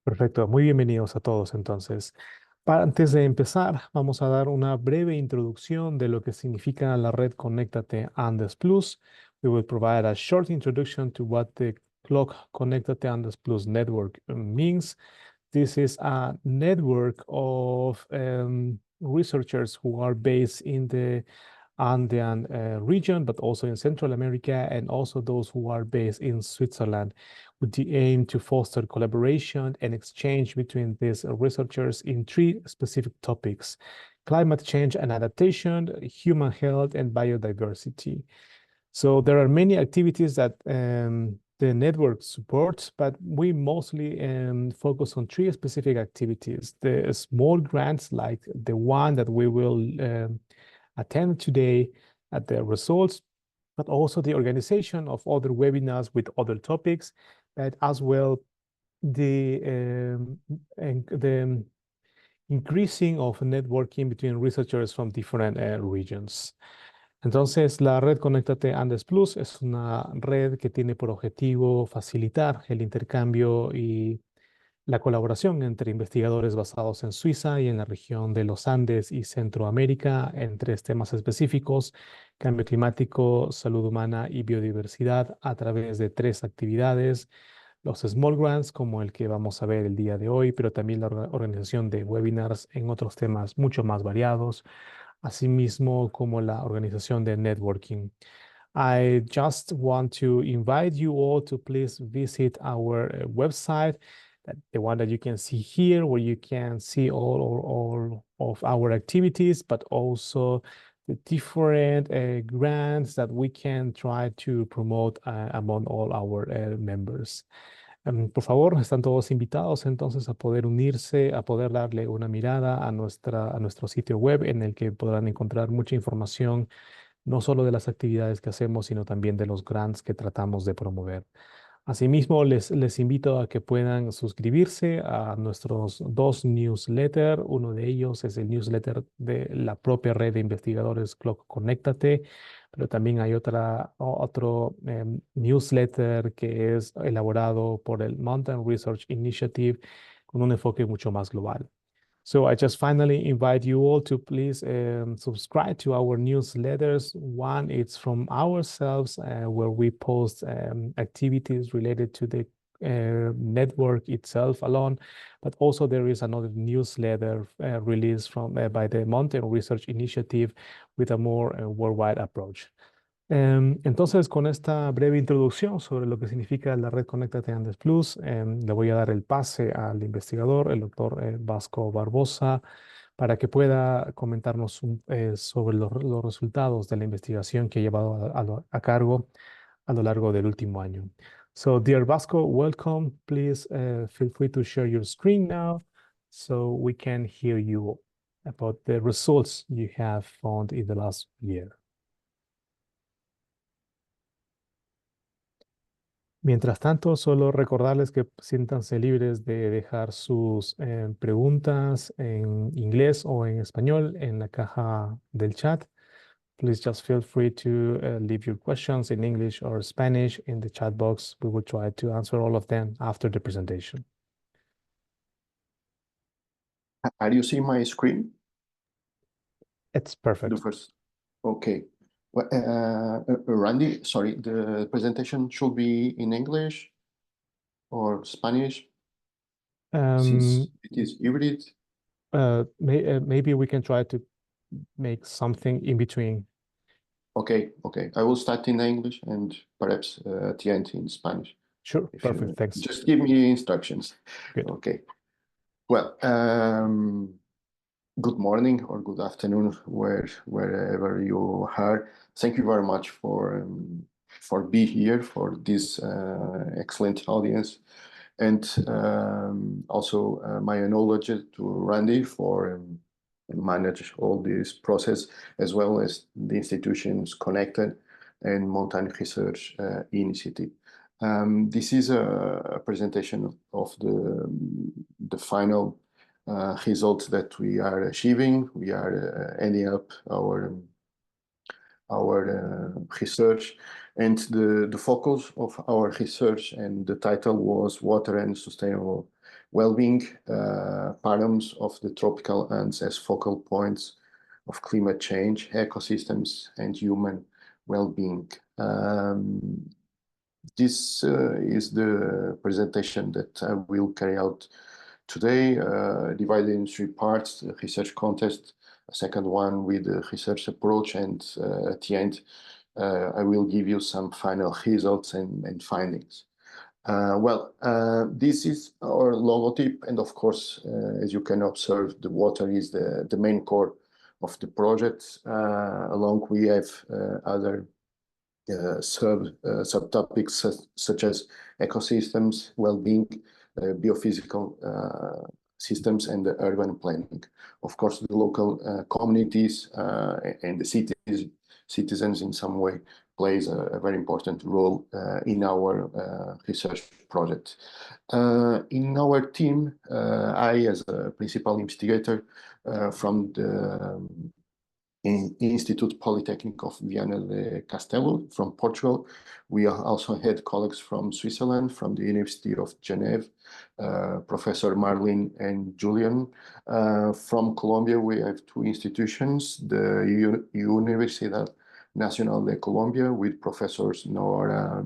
Perfecto, muy bienvenidos a todos entonces. Antes de empezar, vamos a dar una breve introducción de lo que significa la red Conéctate Andes Plus. We will provide a short introduction to what the Clock Conéctate Andes Plus network means. This is a network of researchers who are based in the Andean region, but also in Central America, and also those who are based in Switzerland, with the aim to foster collaboration and exchange between these researchers in three specific topics: climate change and adaptation, human health, and biodiversity. So there are many activities that the network supports, but we mostly focus on three specific activities. The small grants, like the one that we will attend today at the results, but also the organization of other webinars with other topics, but as well the increasing of networking between researchers from different regions. Entonces, la red Conéctate Andes Plus es una red que tiene por objetivo facilitar el intercambio y la colaboración entre investigadores basados en Suiza y en la región de los Andes y Centroamérica en tres temas específicos: cambio climático, salud humana y biodiversidad, a través de tres actividades: los small grants, como el que vamos a ver el día de hoy, pero también la organización de webinars en otros temas mucho más variados, asimismo como la organización de networking. I just want to invite you all to please visit our website, the one that you can see here, where you can see all of our activities, but also the different grants that we can try to promote among all our members. Por favor, están todos invitados entonces a poder unirse, a poder darle una mirada a nuestro sitio web, en el que podrán encontrar mucha información, no solo de las actividades que hacemos, sino también de los grants que tratamos de promover. Asimismo, les invito a que puedan suscribirse a nuestros dos newsletters. Uno de ellos es el newsletter de la propia red de investigadores Clock Conéctate, pero también hay otro newsletter que es elaborado por el Mountain Research Initiative, con un enfoque mucho más global. So I just finally invite you all to please subscribe to our newsletters. One, it's from ourselves, where we post activities related to the network itself alone, but also there is another newsletter released by the Mountain Research Initiative, with a more worldwide approach. Entonces, con esta breve introducción sobre lo que significa la red Conéctate Andes Plus, le voy a dar el pase al investigador, el doctor Vasco Barbosa, para que pueda comentarnos sobre los resultados de la investigación que ha llevado a cabo a lo largo del último año. So, dear Vasco, welcome. Please feel free to share your screen now so we can hear you about the results you have found in the last year. Mientras tanto, solo recordarles que siéntanse libres de dejar sus preguntas en inglés o en español en la caja del chat. Please just feel free to leave your questions in English or Spanish in the chat box. We will try to answer all of them after the presentation. Are you seeing my screen? It's perfect. The first. Okay. Well, Randy, sorry, the presentation should be in English or Spanish, since it is hybrid. Maybe we can try to make something in between. Okay. I will start in English and perhaps at the end in Spanish. Sure, perfect, thanks. Just give me instructions. Good. Okay. Well, good morning or good afternoon, wherever you are. Thank you very much for being here, for this excellent audience, and also my knowledge to Randy for manage all this process, as well as the institutions connected and Mountain Research Initiative. This is a presentation of the final results that we are achieving. We are ending up our research, and the focus of our research and the title was Water and Sustainable well-being, páramos of the tropical Andes as focal points of climate change, ecosystems, and human well-being. This is the presentation that I will carry out today, divided in three parts: the research contest, a second one with the research approach, and at the end, I will give you some final results and findings. This is our logotype, and of course, as you can observe, the water is the main core of the project. Along we have other subtopics such as ecosystems, well-being, biophysical systems, and the urban planning. Of course, the local communities and the citizens in some way plays a very important role in our research project. In our team, I, as a principal investigator from the Instituto Politécnico de Viana de Castelo from Portugal. We also had colleagues from Switzerland, from the University of Ginebra, Professor Marlene and Julian. From Colombia, we have two institutions, the Universidad Nacional de Colombia with Professors Nora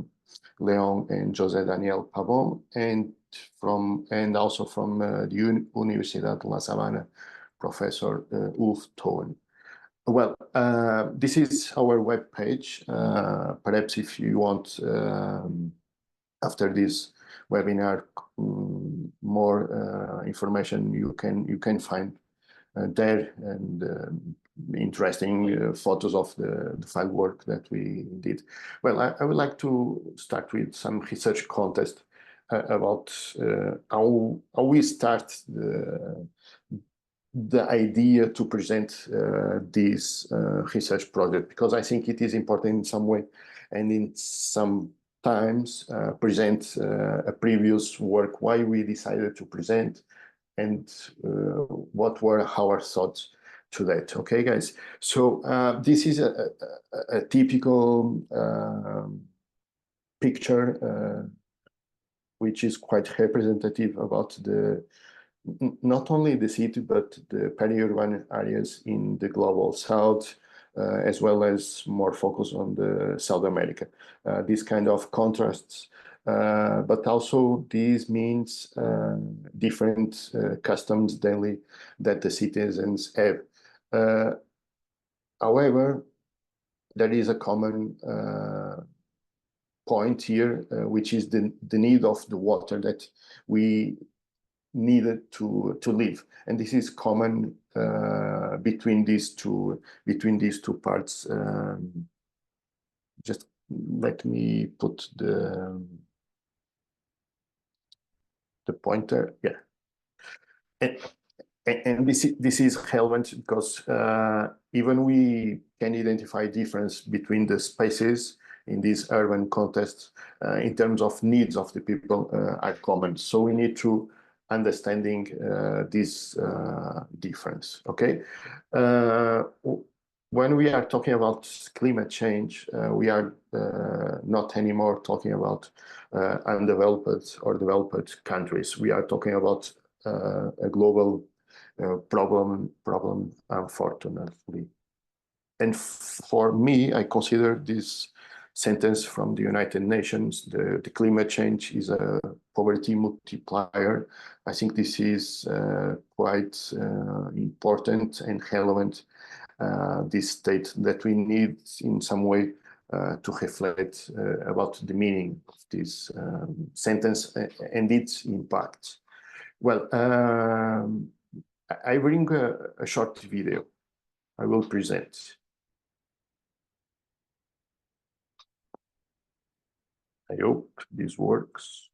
Leon and José Daniel Pavón, and also from the Universidad La Sabana, Professor Ulf Toen. Well, this is our web page. Perhaps if you want, after this webinar, more information you can find there, and interesting photos of the field work that we did. Well, I would like to start with some research contest about how we start the idea to present this research project, because I think it is important in some way, and in some times present a previous work, why we decided to present, and what were our thoughts to that. Okay, guys. So this is a typical picture which is quite representative about not only the city, but the peri-urban areas in the global south, as well as more focus on the South America. This kind of contrasts, but also this means different customs daily that the citizens have. However, there is a common point here, which is the need of the water that we needed to live, and this is common between these two parts. Just let me put the pointer. Yeah, and this is relevant because even we can identify difference between the spaces in this urban context in terms of needs of the people are common. So we need to understanding this difference. Okay, when we are talking about climate change, we are not anymore talking about undeveloped or developed countries. We are talking about a global problem, unfortunately. And for me, I consider this sentence from the United Nations, the climate change is a poverty multiplier. I think this is quite important and relevant, this state that we need in some way to reflect about the meaning of this sentence and its impact. Well, I bring a short video I will present. I hope this works.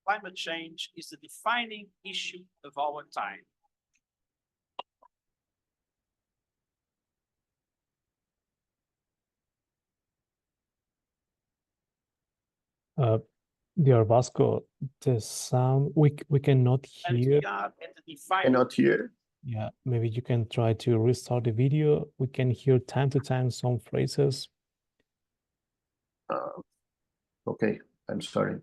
Climate change is the defining issue of our time. Dear Vasco, the sound we cannot And hear. we are at the defining. Cannot hear. Yeah, maybe you can try to restart the video. We can hear time to time some phrases. Okay, I'm sorry.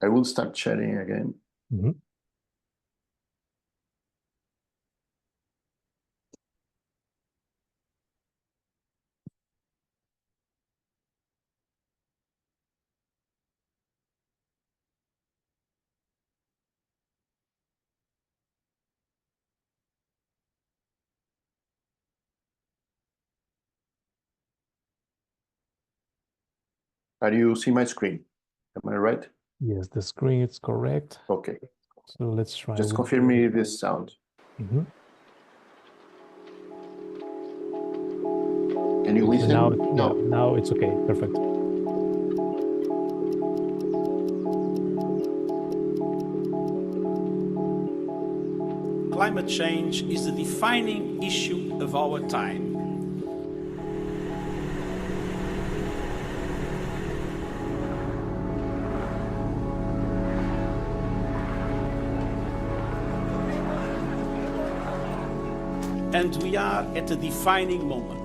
I will start sharing again. Mhm. Are you see my screen? Am I right? Yes, the screen is correct. Okay. So let's try. Just with confirm me this sound. Mhm. Can you So listen? now, No. now it's okay. Perfect. Climate change is the defining issue of our time. And we are at a defining moment.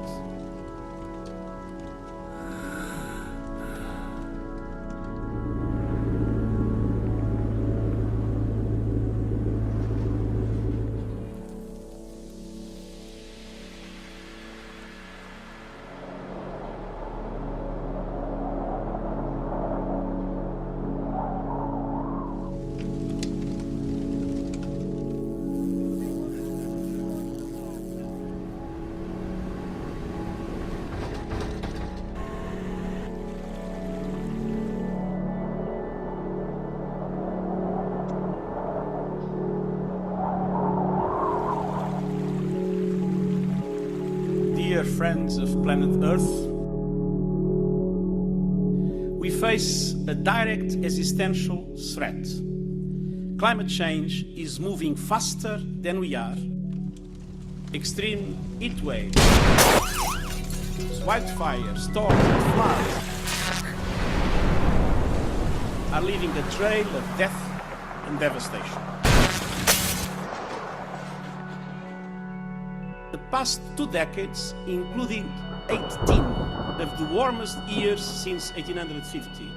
Dear friends of planet Earth, we face a direct existential threat. Climate change is moving faster than we are. Extreme heat waves, wildfires, storms, and floods are leaving a trail of death and devastation. The past 2 decades, including 18 of the warmest years since 1850.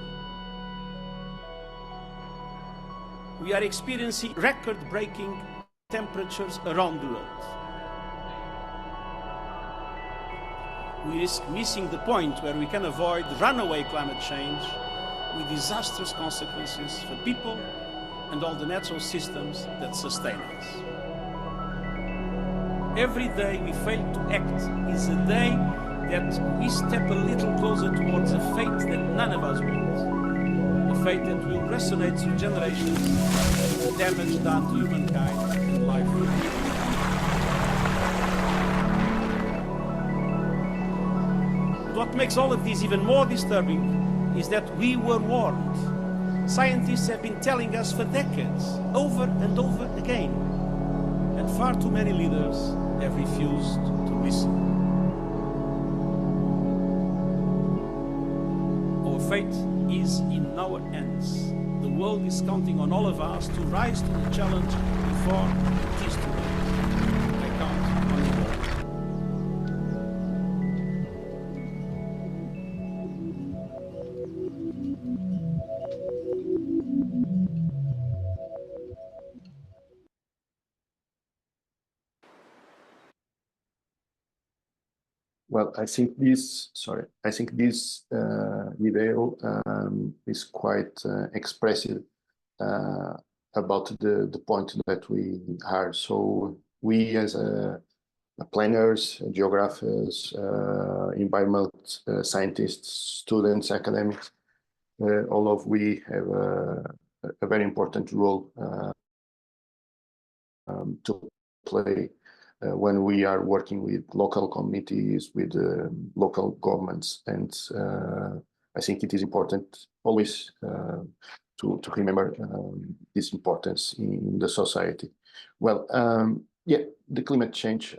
We are experiencing record-breaking temperatures around the world. We risk missing the point where we can avoid runaway climate change with disastrous consequences for people and all the natural systems that sustain us. Every day we fail to act is a day that we step a little closer towards a fate that none of us want. A fate that will resonate through generations with the damage done to humankind and life. What makes all of this even more disturbing is that we were warned. Scientists have been telling us for decades, over and over again. And far too many leaders have refused to listen. Our fate is in our hands. The world is counting on all of us to rise to the challenge before it is too late. I count on you all. Well, I think this video is quite expressive about the point that we are. So we as planners, geographers, environmental scientists, students, academics, all of we have a very important role to play when we are working with local communities, with local governments. And I think it is important always to remember this importance in the society. Well, yeah, the climate change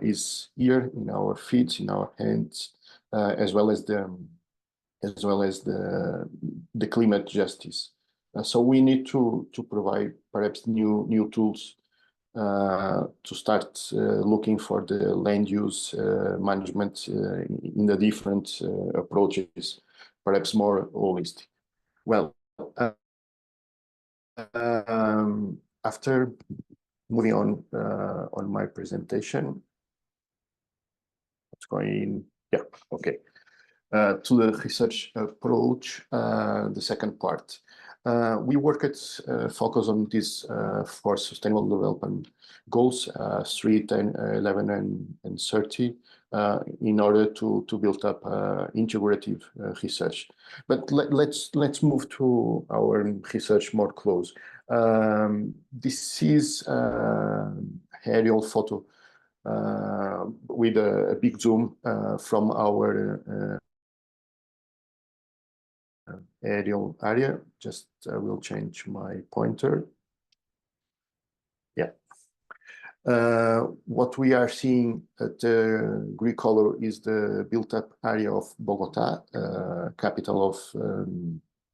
is here in our feet, in our hands, as well as the climate justice. So we need to provide perhaps new tools to start looking for the land use management in the different approaches, perhaps more holistic. Well, after moving on my presentation, it's going, yeah, okay. To the research approach, the second part. We work at focus on these 4 sustainable development goals, 3, 10, 11, and 30, in order to build up integrative research. But let's move to our research more close. This is aerial photo with a big zoom from our aerial area. Just will change my pointer. Yeah. What we are seeing at the green color is the built-up area of Bogota, capital of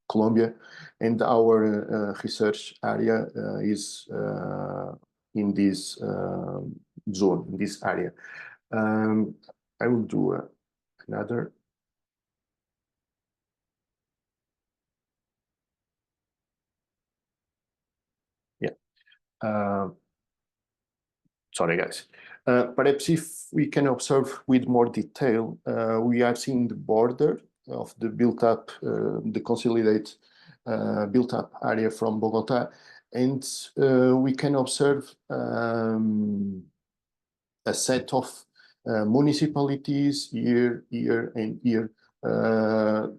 Colombia, and our research area is in this zone, in this area. I will do another. Sorry, guys. Perhaps if we can observe with more detail, we are seeing the border of the built-up, the consolidated built-up area from Bogota, and we can observe a set of municipalities here, and here.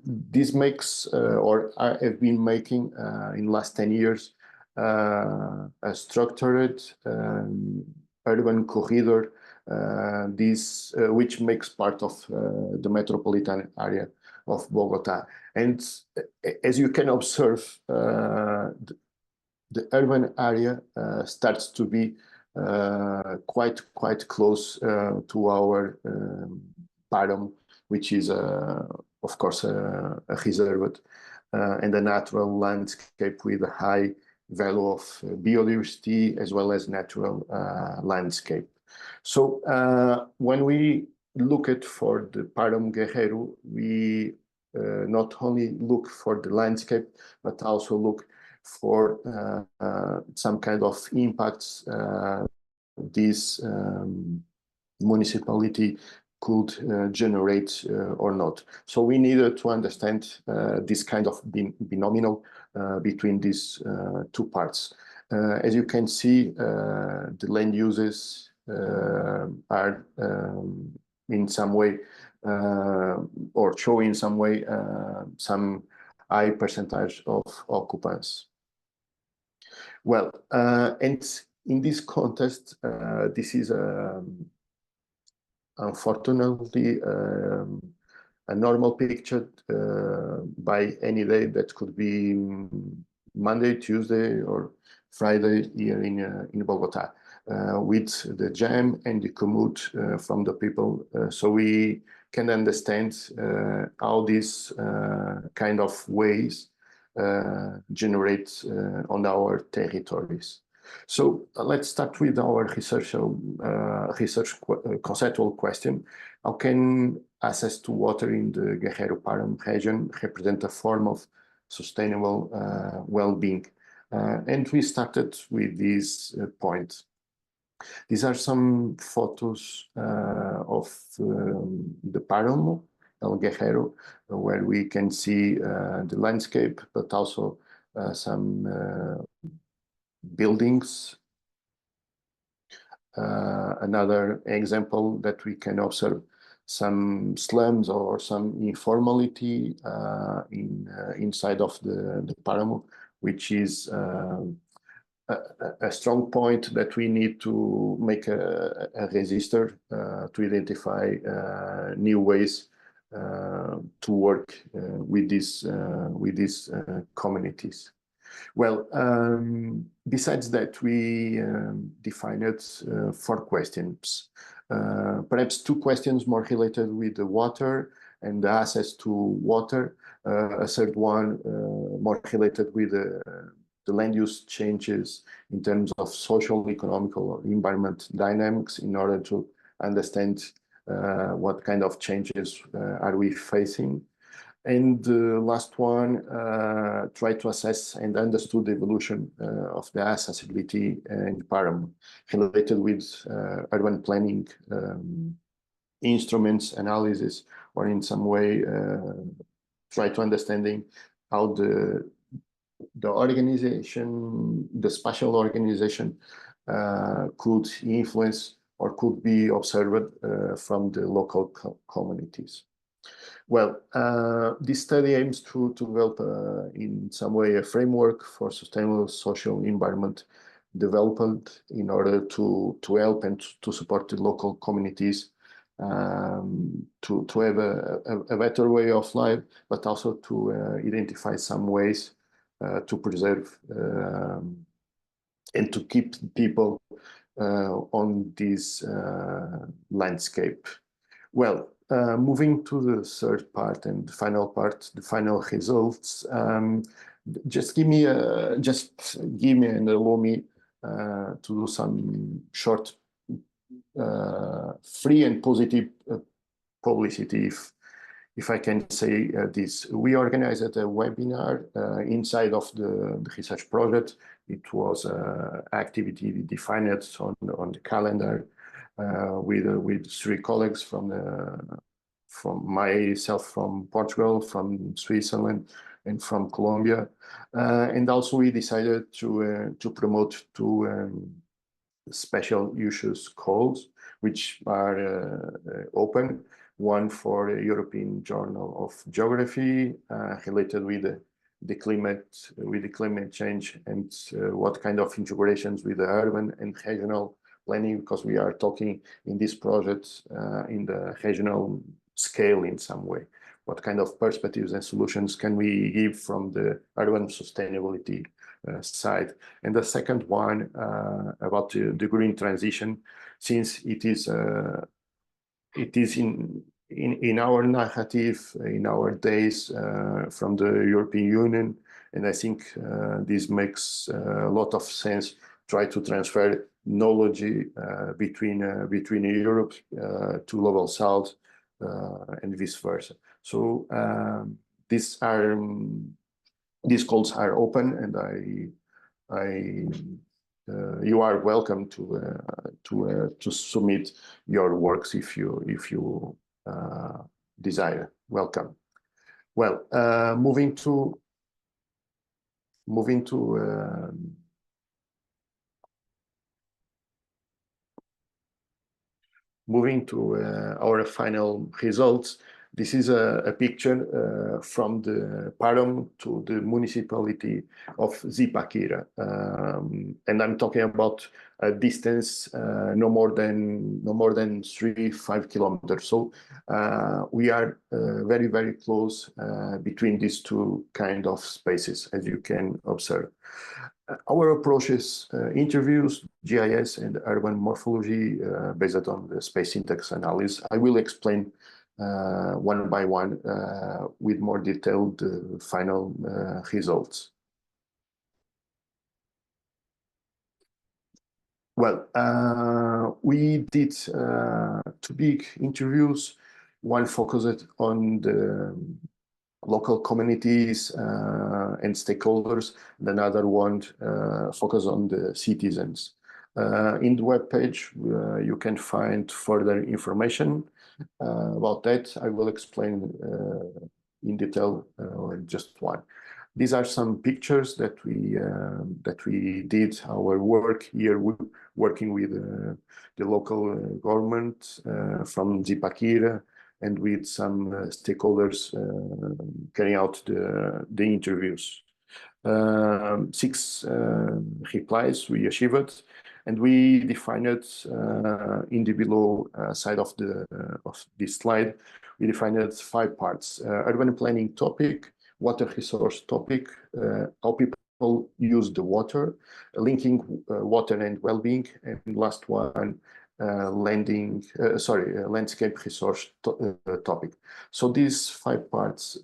This makes, or I have been making in the last 10 years, a structured urban corridor, which makes part of the metropolitan area of Bogota. And as you can observe, the urban area starts to be quite close to our param, which is, of course, a reserved and a natural landscape with a high value of biodiversity as well as natural landscape. So when we look at for the Param Guerrero, we not only look for the landscape, but also look for some kind of impacts this municipality could generate or not. So we needed to understand this kind of binomial between these 2 parts. As you can see, the land uses are in some way or show in some way some high percentage of occupants. Well, and in this context, this is unfortunately a normal picture by any day that could be Monday, Tuesday, or Friday here in Bogota, with the jam and the commute from the people. So we can understand how this kind of ways generate on our territories. So let's start with our research conceptual question. How can access to water in the Guerrero Param region represent a form of sustainable well-being? And we started with this point. These are some photos of the Param, El Guerrero, where we can see the landscape, but also some buildings. Another example that we can observe, some slums or some informality inside of the Páramo, which is a strong point that we need to make a register to identify new ways to work with these communities. Well, besides that, we defined 4 questions. Perhaps 2 questions more related with the water and the access to water. A third one more related with the land use changes in terms of social, economical, or environment dynamics in order to understand what kind of changes are we facing. And the last one, try to assess and understand the evolution of the accessibility and param related with urban planning instruments, analysis, or in some way try to understanding how the organization, the spatial organization could influence or could be observed from the local communities. Well, this study aims to develop in some way a framework for sustainable social environment development in order to help and to support the local communities to have a better way of life, but also to identify some ways to preserve and to keep people on this landscape. Well, moving to the third part and the final part, the final results. Just give me and allow me to do some short, free and positive publicity, if I can say this. We organized a webinar inside of the research project. It was an activity defined on the calendar with 3 colleagues from myself from Portugal, from Switzerland, and from Colombia. And also we decided to promote 2 special issues calls, which are open. One for the European Journal of Geography related with the climate change and what kind of integrations with the urban and regional planning, because we are talking in this project in the regional scale in some way. What kind of perspectives and solutions can we give from the urban sustainability side? And the second one about the green transition, since it is in our narrative, in our days from the European Union, and I think this makes a lot of sense. Try to transfer knowledge between Europe to global South and vice versa. So these calls are open, and you are welcome to submit your works if you desire. Welcome. Well, moving to our final results. This is a picture from the Param to the municipality of Zipaquira. And I'm talking about a distance no more than 3-5 kilometers. So we are very, very close between these 2 kind of spaces, as you can observe. Our approach is interviews, GIS, and urban morphology based on the space syntax analysis. I will explain one by one with more detailed final results. Well, we did 2 big interviews. One focused on the local communities and stakeholders, and another one focused on the citizens. In the webpage, you can find further information about that. I will explain in detail just one. These are some pictures that we did our work here, working with the local government from Zipaquira, and with some stakeholders carrying out the interviews. Six replies we achieved, and we defined in the below side of this slide. We defined 5 parts: urban planning topic, water resource topic, how people use the water, linking water and well-being, and last one, landscape resource topic. So these 5 parts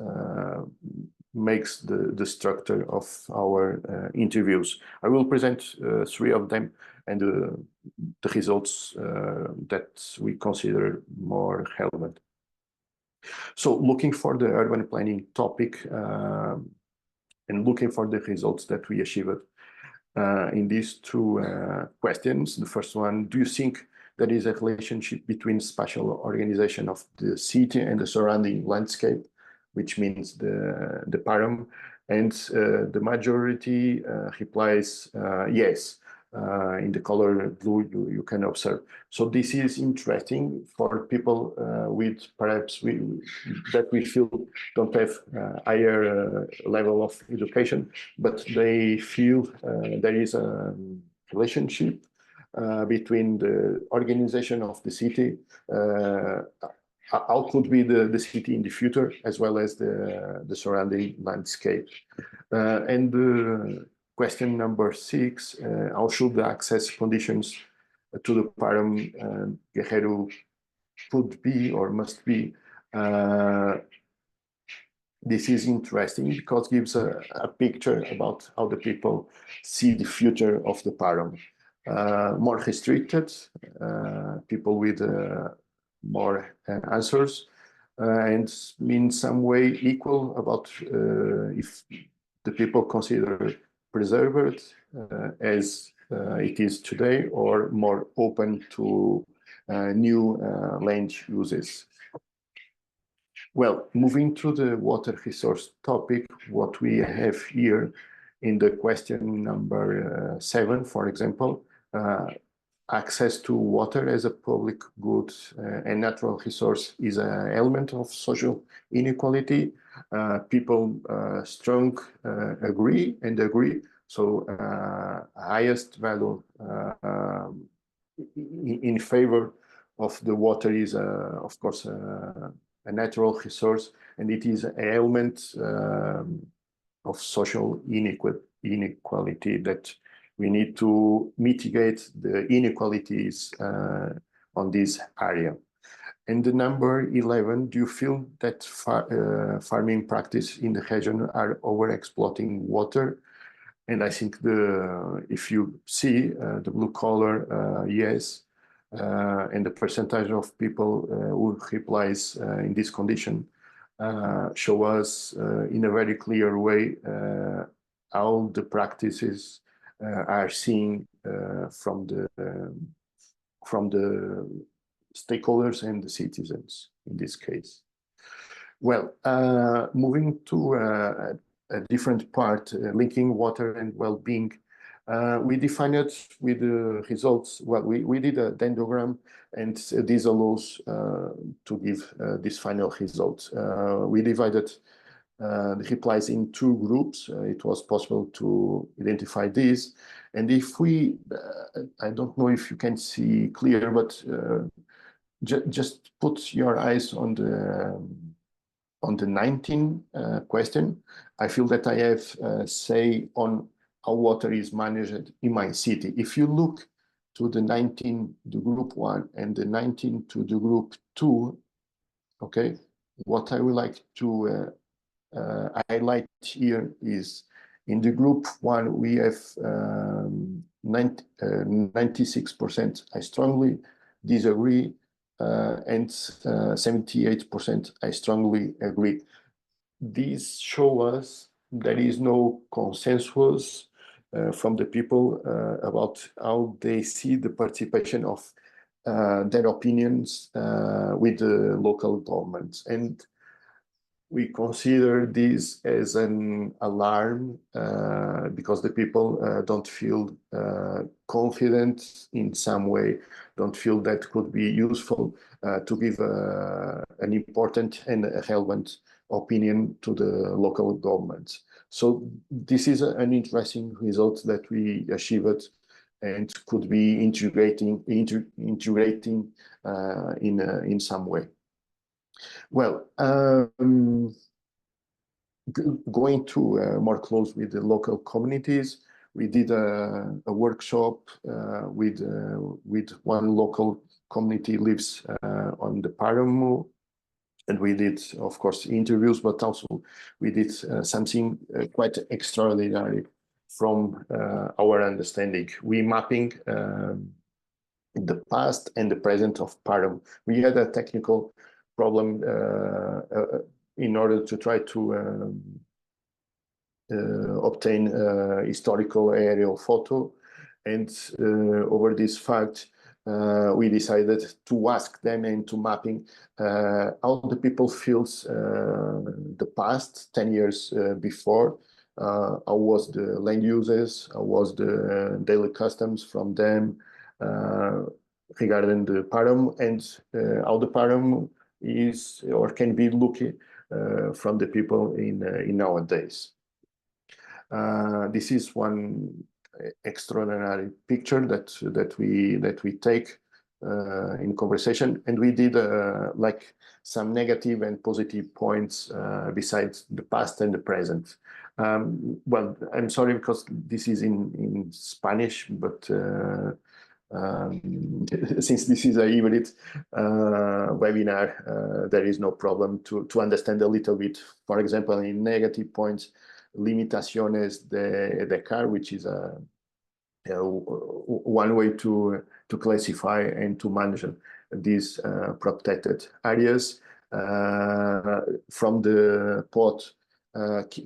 makes the structure of our interviews. I will present 3 of them and the results that we consider more relevant. So looking for the urban planning topic and looking for the results that we achieved in these 2 questions. The first one: do you think there is a relationship between spatial organization of the city and the surrounding landscape, which means the param? And the majority replies yes. In the color blue, you can observe. So this is interesting for people with perhaps that we feel don't have higher level of education, but they feel there is a relationship between the organization of the city, how could be the city in the future, as well as the surrounding landscape. And question number 6, how should the access conditions to the param Guerrero could be or must be? This is interesting because it gives a picture about how the people see the future of the param. More restricted, people with more answers, and in some way equal about if the people consider preserved as it is today, or more open to new land uses. Well, moving to the water resource topic, what we have here in the question number 7, for example, access to water as a public good and natural resource is an element of social inequality. People strong agree. So highest value in favor of the water is, of course, a natural resource, and it is an element of social inequality that we need to mitigate the inequalities on this area. And the number 11, do you feel that farming practice in the region are over-exploiting water? And I think if you see the blue color, yes, and the percentage of people who replies in this condition show us in a very clear way how the practices are seen from the stakeholders and the citizens in this case. Well, moving to a different part, linking water and well-being, we defined it with the results. Well, we did a dendrogram, and this allows to give this final result. We divided the replies in 2 groups. It was possible to identify this. And if we, I don't know if you can see clear, but just put your eyes on the 19 question. I feel that I have say on how water is managed in my city. If you look to the 19 to group 1 and the 19 to the group 2, okay, what I would like to highlight here is in the group 1 we have 96% I strongly disagree, and 78% I strongly agree. These show us there is no consensus from the people about how they see the participation of their opinions with the local governments. And we consider this as an alarm because the people don't feel confident in some way, don't feel that could be useful to give an important and relevant opinion to the local governments. So this is an interesting result that we achieved and could be integrating in some way. Well, going to more close with the local communities, we did a workshop with one local community lives on the páramo, and we did, of course, interviews, but also we did something quite extraordinary from our understanding. We mapping the past and the present of páramo. We had a technical problem in order to try to obtain historical aerial photo, and over this fact we decided to ask them and to mapping how the people feels the past 10 years before, how was the land uses, how was the daily customs from them regarding the páramo, and how the páramo is or can be looking from the people in nowadays. This is one extraordinary picture that we take in conversation, and we did like some negative and positive points besides the past and the present. Well, I'm sorry because this is in Spanish, but since this is a hybrid webinar, there is no problem to understand a little bit. For example, in negative points, limitaciones de car, which is one way to classify and to manage these protected areas. From the POT,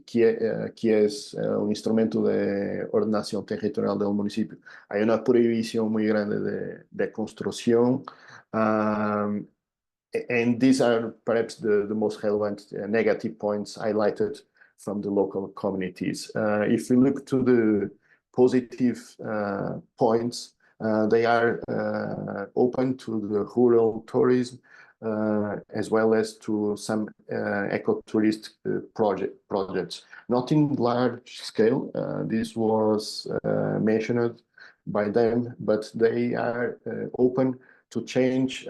que es un instrumento de ordenación territorial del municipio, hay una prohibición muy grande de construcción. And these are perhaps the most relevant negative points highlighted from the local communities. If we look to the positive points, they are open to the rural tourism, as well as to some ecotourist projects. Not in large scale, this was mentioned by them, but they are open to change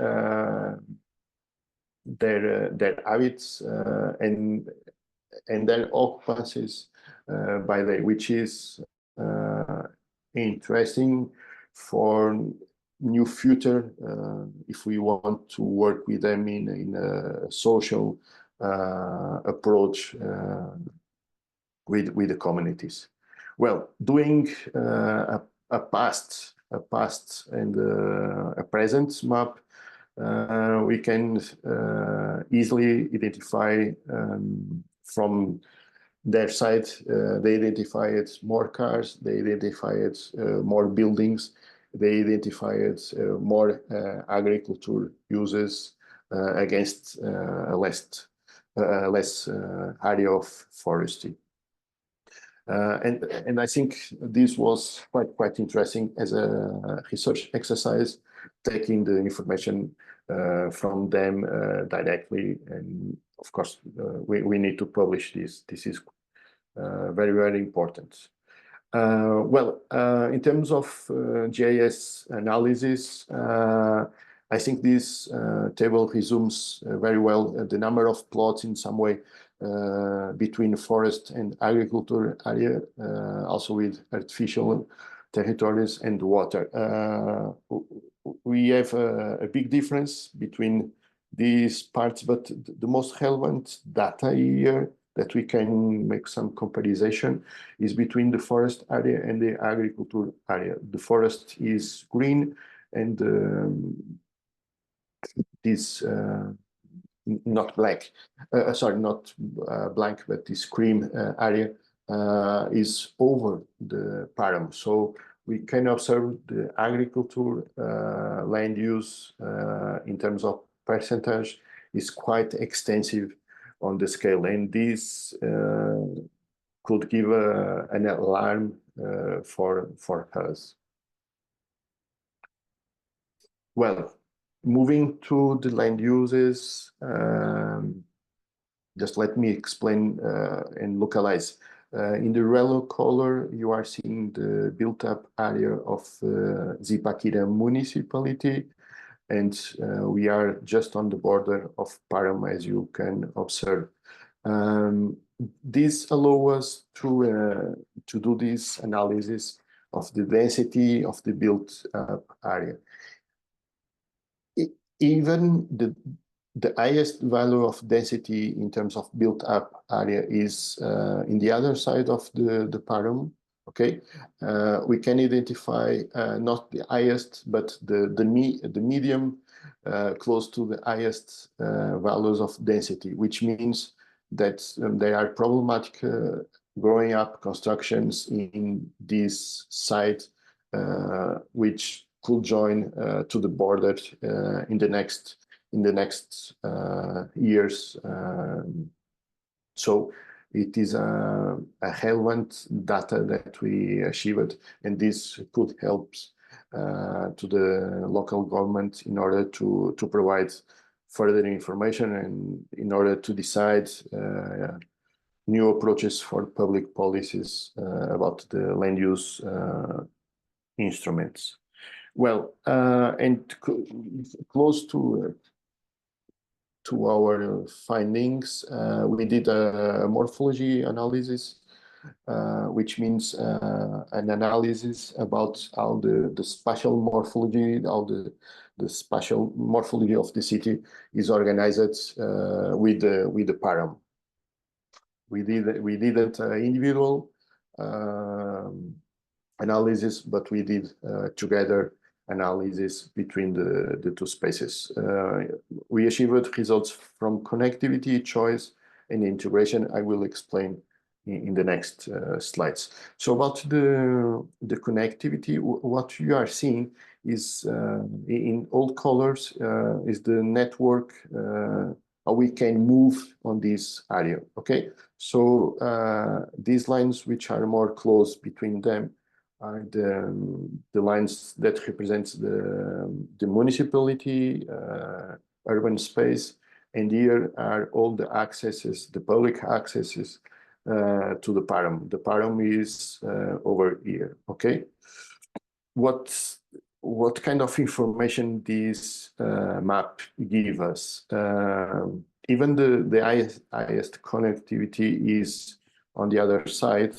their habits and their occupancies by day, which is interesting for new future if we want to work with them in a social approach with the communities. Well, doing a past and a present map, we can easily identify from their side, they identified more cars, they identified more buildings, they identified more agriculture uses against less area of forestry. And I think this was quite interesting as a research exercise, taking the information from them directly. And of course, we need to publish this. This is very important. Well, in terms of GIS analysis, I think this table resumes very well the number of plots in some way between forest and agriculture area, also with artificial territories and water. We have a big difference between these parts, but the most relevant data here that we can make some comparison is between the forest area and the agriculture area. The forest is green, and this not black, sorry, not blank, but this cream area is over the páramo. So we can observe the agriculture land use in terms of percentage is quite extensive on the scale, and this could give an alarm for us. Well, moving to the land uses, Just let me explain and localize. In the yellow color, you are seeing the built-up area of Zipaquirá municipality, and we are just on the border of Param, as you can observe. This allows us to do this analysis of the density of the built-up area. Even the highest value of density in terms of built-up area is in the other side of the param. Okay, we can identify not the highest, but the medium close to the highest values of density, which means that they are problematic growing up constructions in this site, which could join to the border in the next years. So it is a relevant data that we achieved, and this could help to the local government in order to provide further information and in order to decide new approaches for public policies about the land use instruments. Well, and close to our findings, we did a morphology analysis, which means an analysis about how the spatial morphology, how the spatial morphology of the city is organized with the param. We didn't individual analysis, but we did together analysis between the two spaces. We achieved results from connectivity, choice, and integration. I will explain in the next slides. So about the connectivity, what you are seeing is in all colors is the network, how we can move on this area. Okay, so these lines which are more close between them are the lines that represent the municipality, urban space, and here are all the accesses, the public accesses to the param. The param is over here. Okay, what kind of information this map give us? Even the highest connectivity is on the other side.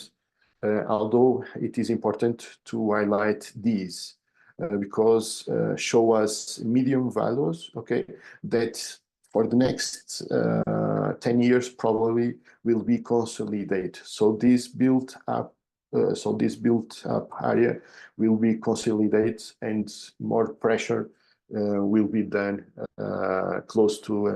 Although it is important to highlight these because show us medium values, okay, that for the next 10 years probably will be consolidated. So this built up area will be consolidated and more pressure will be done close to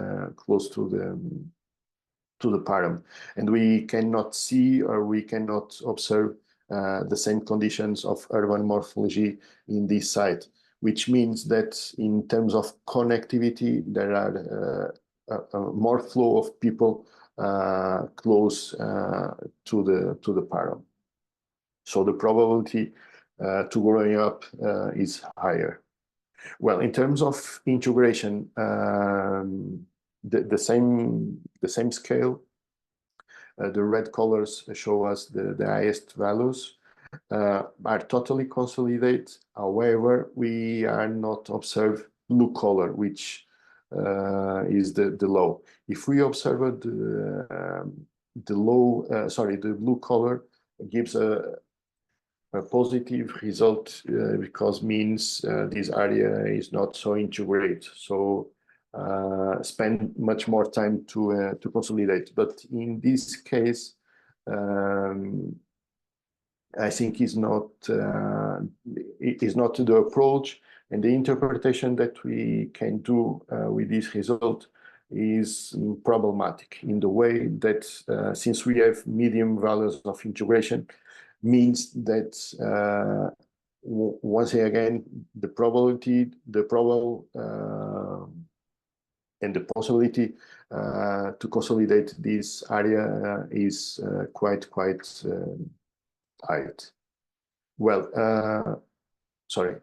the param, and we cannot see or we cannot observe the same conditions of urban morphology in this site, which means that in terms of connectivity there are more flow of people close to the param. So the probability to growing up is higher. Well, in terms of integration, the same scale. The red colors show us the highest values are totally consolidated. However, we are not observe blue color, which is the low. If we observe the blue color gives a positive result because means this area is not so integrated. So spend much more time to consolidate. But in this case, I think is not the approach, and the interpretation that we can do with this result is problematic in the way that since we have medium values of integration, means that once again the probability, and the possibility to consolidate this area is quite high. Well, sorry.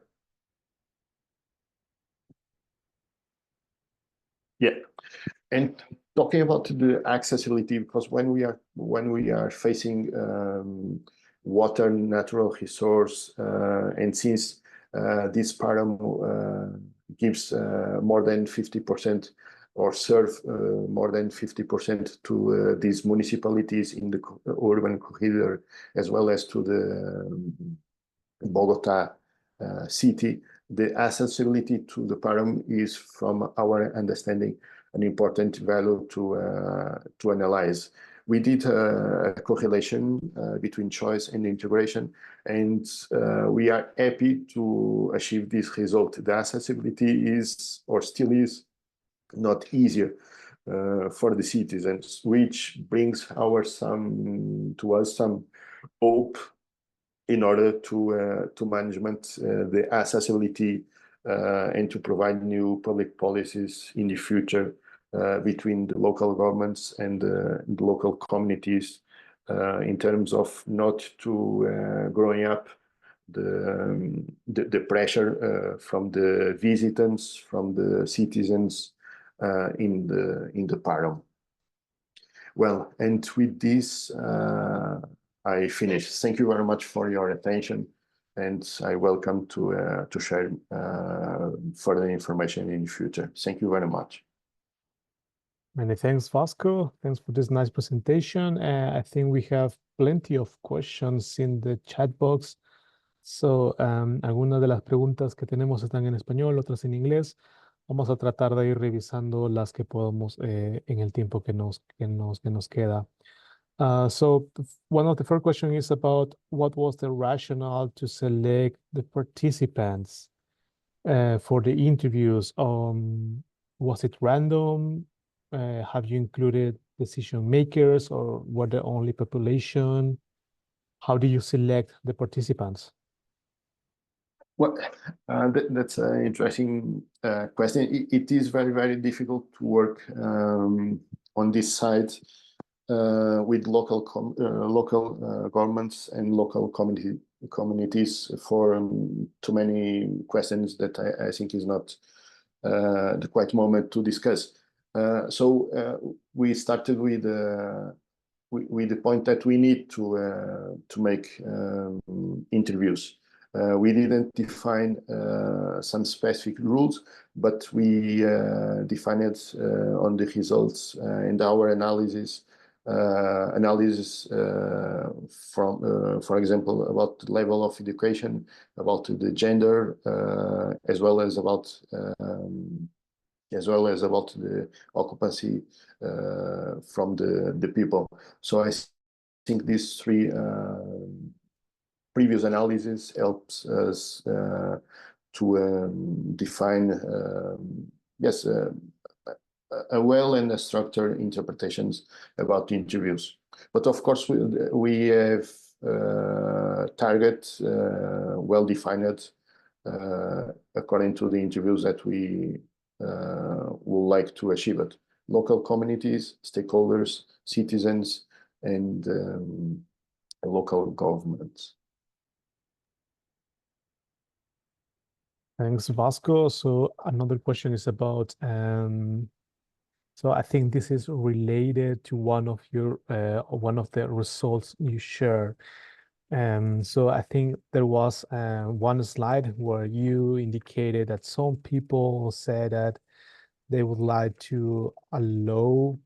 Yeah, and talking about the accessibility, because when we are facing water, natural resource, and since this páramo gives more than 50% or serve more than 50% to these municipalities in the urban corridor, as well as to the Bogota city, the accessibility to the páramo is, from our understanding, an important value to analyze. We did a correlation between choice and integration, and we are happy to achieve this result. The accessibility is, or still is, not easier for the citizens, which brings some hope in order to management the accessibility and to provide new public policies in the future between the local governments and the local communities in terms of not to growing up the pressure from the visitors, from the citizens in the páramo. Well, and with this, I finish. Thank you very much for your attention, and I welcome to share further information in the future. Thank you very much. Many thanks, Vasco. Thanks for this nice presentation. I think we have plenty of questions in the chat box. So, algunas de las preguntas que tenemos están en español, otras en inglés. Vamos a tratar de ir revisando las que podamos en el tiempo que nos queda. So one of the first questions is about what was the rationale to select the participants for the interviews. Was it random? Have you included decision makers, or were the only population? How do you select the participants? Well, that's an interesting question. It is very, very difficult to work on this side with local governments and local communities for too many questions that I think is not the quite moment to discuss. So we started with the point that we need to make interviews. We didn't define some specific rules, but we defined it on the results and our analysis from, for example, about the level of education, about the gender, as well as about the occupancy from the people. So I think these three previous analysis helps us to define a well and a structured interpretations about the interviews. But of course, we have targets well defined according to the interviews that we would like to achieve it. Local communities, stakeholders, citizens, and local governments. Thanks, Vasco. So another question is about, so I think this is related to one of the results you share. So I think there was one slide where you indicated that some people said that they would like to allow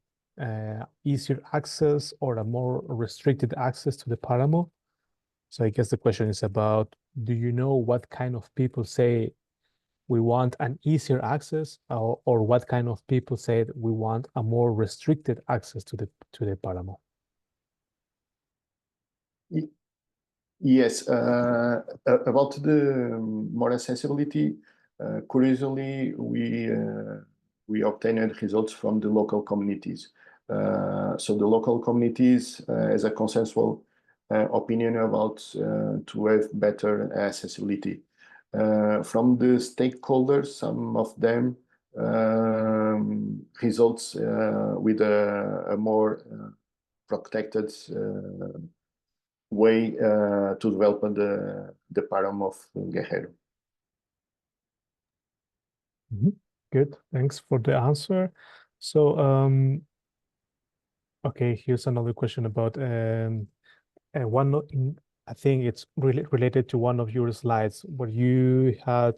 easier access or a more restricted access to the páramo. So I guess the question is about, do you know what kind of people say we want an easier access, or what kind of people say we want a more restricted access to the páramo? Yes, about the more accessibility, curiously, we obtained results from the local communities. So the local communities as a consensual opinion about to have better accessibility. From the stakeholders, some of them results with a more protected way to develop the páramo of Guerrero. Good, thanks for the answer. So Okay, here's another question about I think it's really related to one of your slides where you had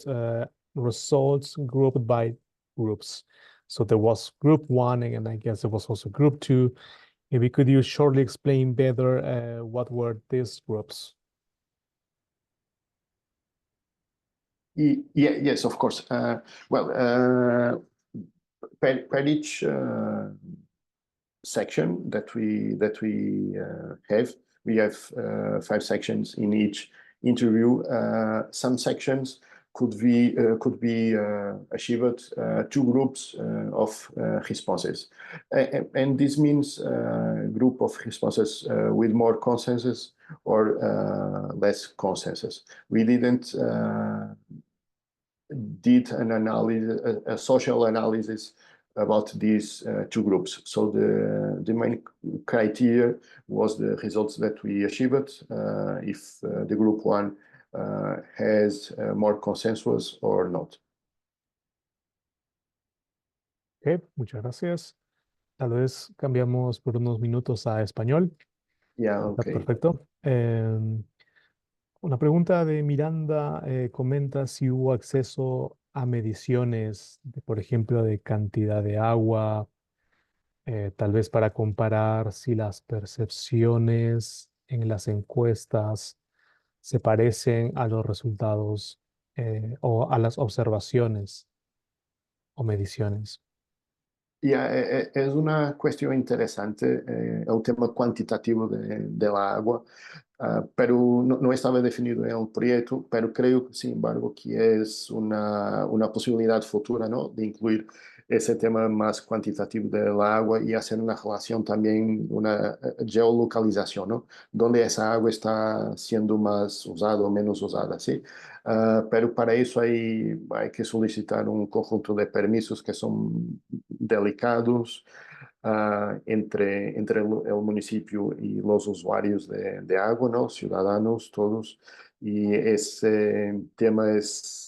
results grouped by groups. So there was group one, and I guess there was also group two. Maybe could you shortly explain better what were these groups? Yeah, yes, of course. Per each section that we have 5 sections in each interview. Some sections could be achieved 2 groups of responses, and this means group of responses with more consensus or less consensus. We didn't did an analysis, a social analysis about these 2 groups. So the main criteria was the results that we achieved, if the group one has more consensus or not. Ok, muchas gracias. Tal vez cambiamos por unos minutos a español. Yeah, Está okay. perfecto. Una pregunta de Miranda comenta si hubo acceso a mediciones, por ejemplo, de cantidad de agua, tal vez para comparar si las percepciones en las encuestas se parecen a los resultados o a las observaciones o mediciones. Yeah, es una cuestión interesante el tema cuantitativo de la agua. Pero no estaba definido en el proyecto, pero creo, sin embargo, que es una posibilidad futura, ¿no? De incluir ese tema más cuantitativo del agua y hacer una relación también, una geolocalización, ¿no? Donde esa agua está siendo más usada o menos usada, ¿sí? Pero para eso hay que solicitar un conjunto de permisos que son delicados, entre el municipio y los usuarios de agua, ¿no? Ciudadanos, todos. Y ese tema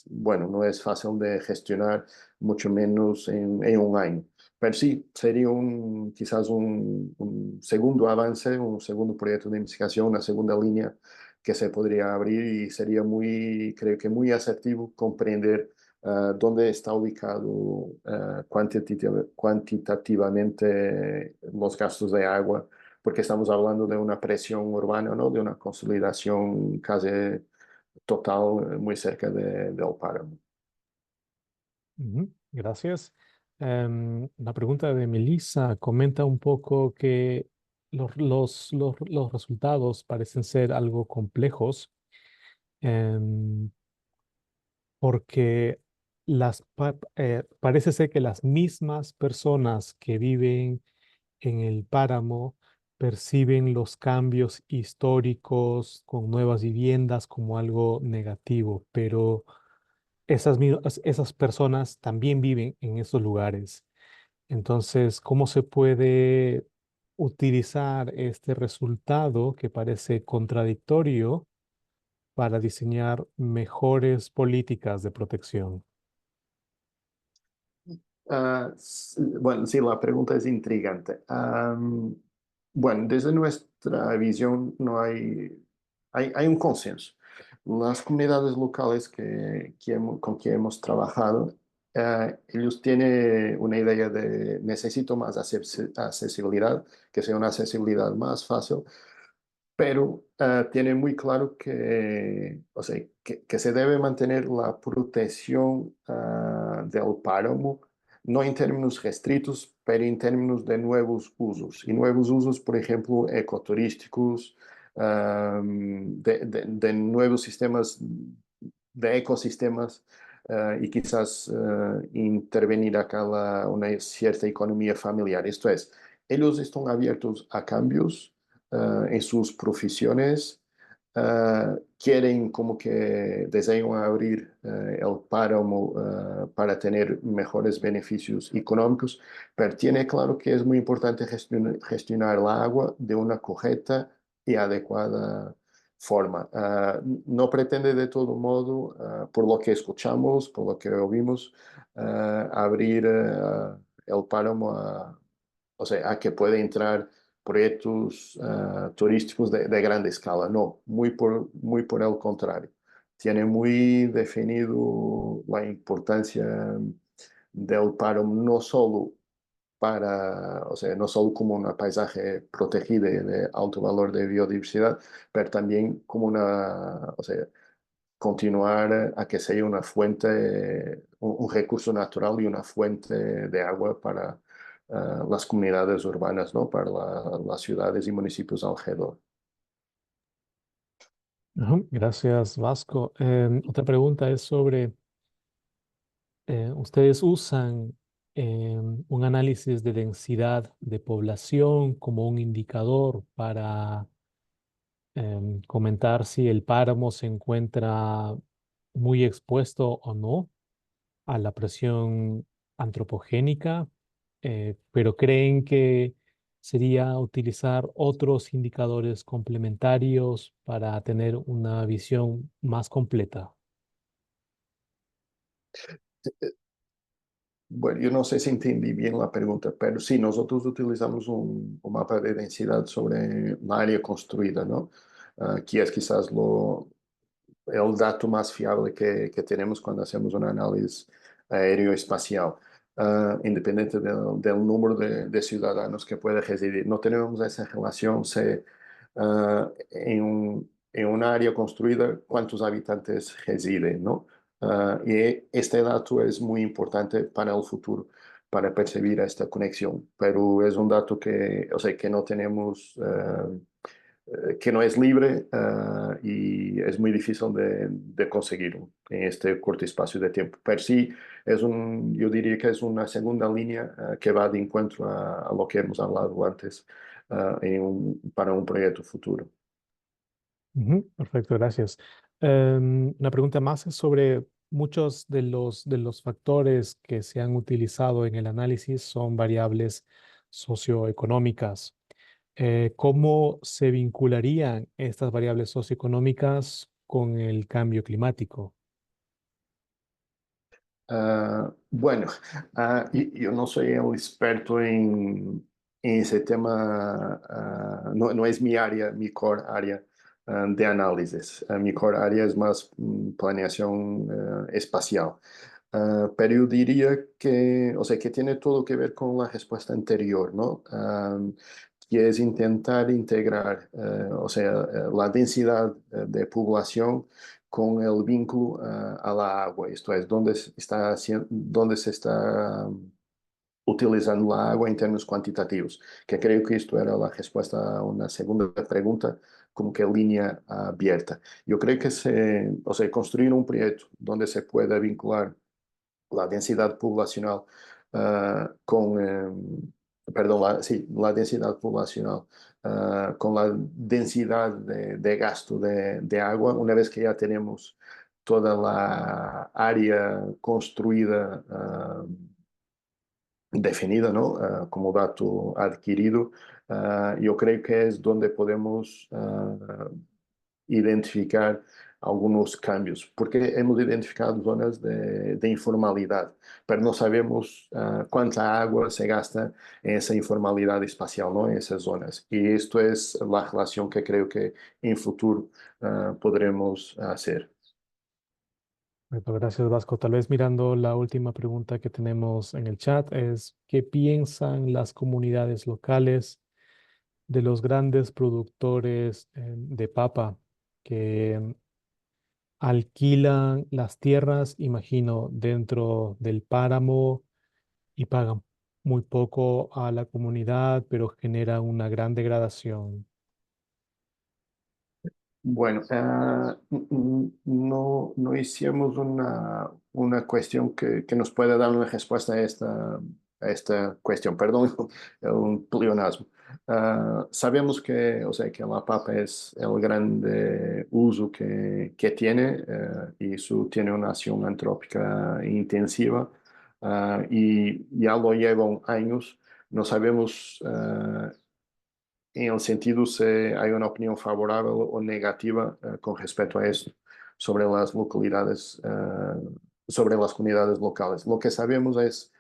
bueno, no es fácil de gestionar, mucho menos en un año. Pero sí, sería quizás un segundo avance, un segundo proyecto de investigación, una segunda línea que se podría abrir y sería creo que muy asertivo comprender dónde está ubicado cuantitativamente los gastos de agua, porque estamos hablando de una presión urbana, ¿no? De una consolidación casi total muy cerca del páramo. Ujú, gracias. La pregunta de Melissa comenta un poco que los resultados parecen ser algo complejos, em, porque parece ser que las mismas personas que viven en el páramo perciben los cambios históricos con nuevas viviendas como algo negativo, pero esas personas también viven en esos lugares. Entonces, ¿cómo se puede utilizar este resultado que parece contradictorio para diseñar mejores políticas de protección? Bueno, sí, la pregunta es intrigante. Bueno, desde nuestra visión no hay un consenso. Las comunidades locales con que hemos trabajado, ellos tienen una idea de necesito más accesibilidad, que sea una accesibilidad más fácil, pero tiene muy claro o sea, que se debe mantener la protección del páramo, no en términos restritos, pero en términos de nuevos usos. Y nuevos usos, por ejemplo, ecoturísticos, de nuevos sistemas, de ecosistemas, y quizás intervenir acá una cierta economía familiar. Esto es, ellos están abiertos a cambios en sus profesiones, quieren como que desean abrir el páramo para tener mejores beneficios económicos, pero tiene claro que es muy importante gestionar la agua de una correcta y adecuada forma. No pretende de todo modo, por lo que escuchamos, por lo que oímos, abrir el páramo o sea, a que puede entrar proyectos turísticos de grande escala, no, muy por el contrario. Tiene muy definido la importancia del páramo no solo o sea, no solo como una paisaje protegida de alto valor de biodiversidad, pero también como o sea, continuar a que sea una fuente, un recurso natural y una fuente de agua para las comunidades urbanas, ¿no? Para las ciudades y municipios alrededor. Ujú, gracias, Vasco. Otra pregunta es sobre, ¿ustedes usan un análisis de densidad de población como un indicador para comentar si el páramo se encuentra muy expuesto o no a la presión antropogénica, pero creen que sería utilizar otros indicadores complementarios para tener una visión más completa? Bueno, yo no sé si entendí bien la pregunta, pero sí, nosotros utilizamos un mapa de densidad sobre la área construida, ¿no? Que es quizás el dato más fiable que tenemos cuando hacemos un análisis aéreo-espacial, independiente del número de ciudadanos que puede residir. No tenemos esa relación en un área construida cuántos habitantes residen, ¿no? Y este dato es muy importante para el futuro, para percibir esta conexión, pero es un dato o sea, que no tenemos que no es libre y es muy difícil de conseguir en este corto espacio de tiempo. Pero sí, yo diría que es una segunda línea que va de encuentro a lo que hemos hablado antes para un proyecto futuro. Ujú, perfecto, gracias. Una pregunta más es sobre muchos de los factores que se han utilizado en el análisis son variables socioeconómicas. ¿Cómo se vincularían estas variables socioeconómicas con el cambio climático? Bueno, yo no soy el experto en ese tema, no es mi área, mi core área de análisis. Mi core área es más planeación espacial. Pero yo diría que, o sea, que tiene todo que ver con la respuesta anterior, ¿no? Que es intentar integrar, o sea, la densidad de población con el vínculo a la agua, esto es, dónde se está utilizando la agua en términos cuantitativos, que creo que esto era la respuesta a una segunda pregunta, como que línea abierta. Yo creo que o sea, construir un proyecto donde se pueda vincular la densidad poblacional perdón, sí, la densidad poblacional con la densidad de gasto de agua, una vez que ya tenemos toda la área construida definida, ¿no? Como dato adquirido, yo creo que es donde podemos identificar algunos cambios, porque hemos identificado zonas de informalidad, pero no sabemos cuánta agua se gasta en esa informalidad espacial, ¿no? En esas zonas. Y esto es la relación que creo que en futuro podremos hacer. Perfecto, gracias, Vasco. Tal vez mirando la última pregunta que tenemos en el chat es, ¿qué piensan las comunidades locales de los grandes productores de papa que alquilan las tierras, imagino, dentro del páramo y pagan muy poco a la comunidad, pero generan una gran degradación? Bueno, no hicimos una cuestión que nos pueda dar una respuesta a esta cuestión. Perdón, un pleonasmo. Sabemos que, o sea, que la papa es el grande uso que tiene y tiene una acción antrópica intensiva y ya lo llevan años. No sabemos en el sentido si hay una opinión favorable o negativa con respecto a esto sobre las localidades, sobre las comunidades locales. Lo que sabemos es,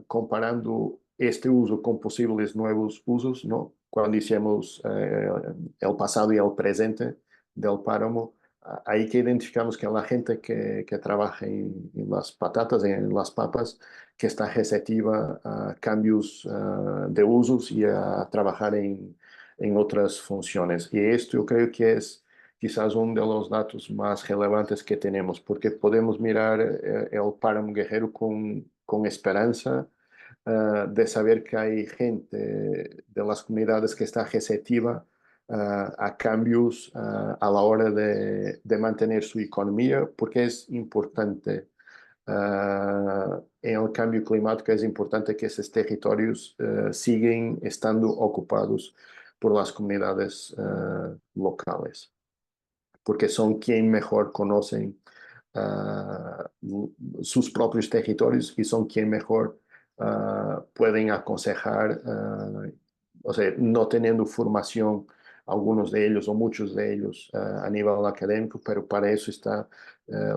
comparando este uso con posibles nuevos usos, ¿no? Cuando hicimos el pasado y el presente del páramo, ahí que identificamos que la gente que trabaja en las patatas, en las papas, que está receptiva a cambios de usos y a trabajar en otras funciones. Y esto yo creo que es quizás uno de los datos más relevantes que tenemos, porque podemos mirar el páramo guerrero con esperanza, de saber que hay gente de las comunidades que está receptiva a cambios a la hora de mantener su economía, porque es importante. En el cambio climático es importante que esos territorios sigan estando ocupados por las comunidades locales, porque son quien mejor conocen sus propios territorios y son quien mejor pueden aconsejar, o sea, no teniendo formación algunos de ellos o muchos de ellos a nivel académico, pero para eso están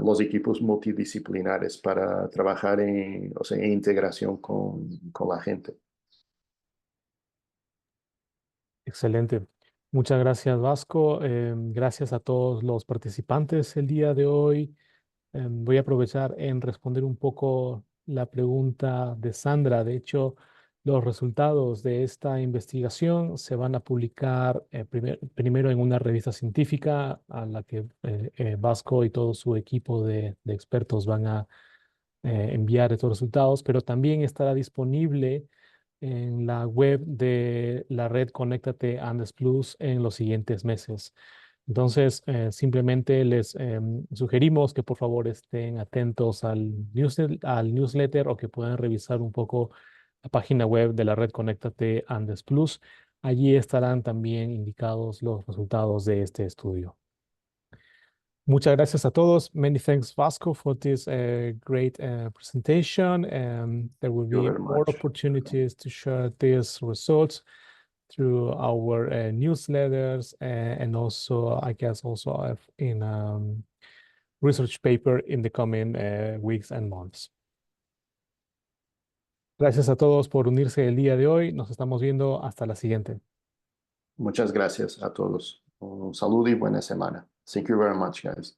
los equipos multidisciplinares para trabajar o sea, en integración con la gente. Excelente. Muchas gracias, Vasco. Gracias a todos los participantes el día de hoy. Voy a aprovechar en responder un poco la pregunta de Sandra. De hecho, los resultados de esta investigación se van a publicar primero en una revista científica a la que Vasco y todo su equipo de expertos van a enviar estos resultados, pero también estará disponible en la web de la red Conéctate Andes Plus en los siguientes meses. Entonces, simplemente les sugerimos que por favor estén atentos al newsletter o que puedan revisar un poco la página web de la red Conéctate Andes Plus. Allí estarán también indicados los resultados de este estudio. Muchas gracias a todos. Many thanks, Vasco, for this great presentation. There will Thank you be very more much. opportunities to share these results through our newsletters and also, I guess, also in research paper in the coming weeks and months. Gracias a todos por unirse el día de hoy. Nos estamos viendo hasta la siguiente. Muchas gracias a todos. Un saludo y buena semana. Thank you very much, guys.